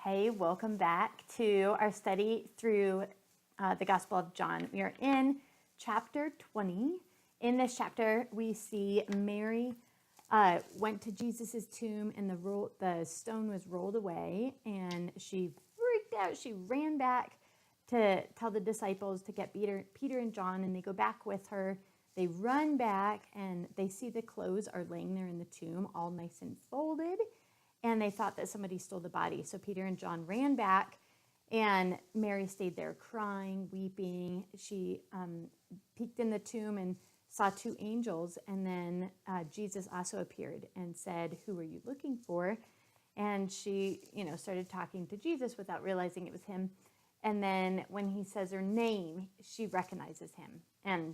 Hey, welcome back to our study through the Gospel of John. We are in chapter 20. In this chapter, we see Mary went to Jesus's tomb and the stone was rolled away, and she freaked out. She ran back to tell the disciples to get Peter and John, and they go back with her. They run back and they see the clothes are laying there in the tomb, all nice and folded. And they thought that somebody stole the body. So Peter and John ran back, and Mary stayed there crying, weeping. She peeked in the tomb and saw two angels. And then Jesus also appeared and said, "Who are you looking for?" And she, started talking to Jesus without realizing it was him. And then when he says her name, she recognizes him. And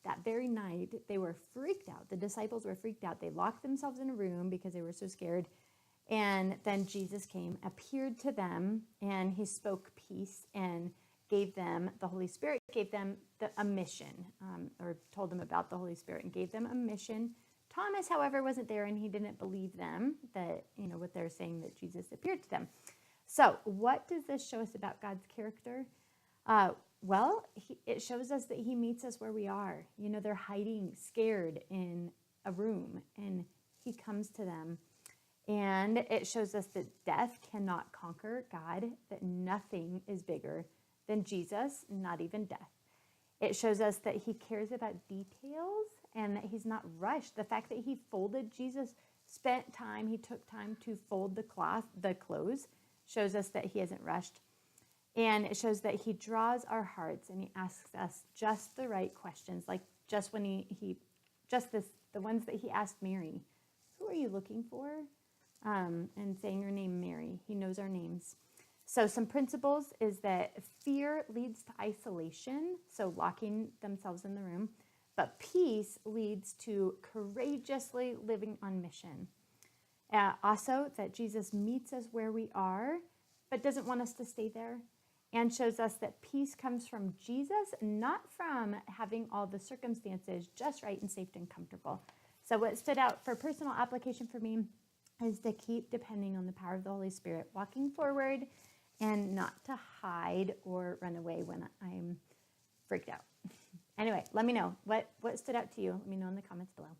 that very night, they were freaked out. The disciples were freaked out. They locked themselves in a room because they were so scared. And then Jesus came, appeared to them, and he spoke peace and gave them the Holy Spirit, gave them a mission, or told them about the Holy Spirit and gave them a mission. Thomas, however, wasn't there, and he didn't believe them that, what they're saying, that Jesus appeared to them. So what does this show us about God's character? It shows us that he meets us where we are. They're hiding scared in a room, and he comes to them. And it shows us that death cannot conquer God, that nothing is bigger than Jesus, not even death. It shows us that he cares about details and that he's not rushed. The fact that he took time to fold the clothes, shows us that he isn't rushed. And it shows that he draws our hearts and he asks us just the right questions, like just when the ones that he asked Mary. Who are you looking for? And saying her name, Mary. He knows our names. So some principles is that fear leads to isolation, so locking themselves in the room, but peace leads to courageously living on mission. Also, that Jesus meets us where we are, but doesn't want us to stay there. And shows us that peace comes from Jesus, not from having all the circumstances just right and safe and comfortable. So what stood out for personal application for me is to keep depending on the power of the Holy Spirit, walking forward, and not to hide or run away when I'm freaked out. Anyway, let me know what stood out to you. Let me know in the comments below.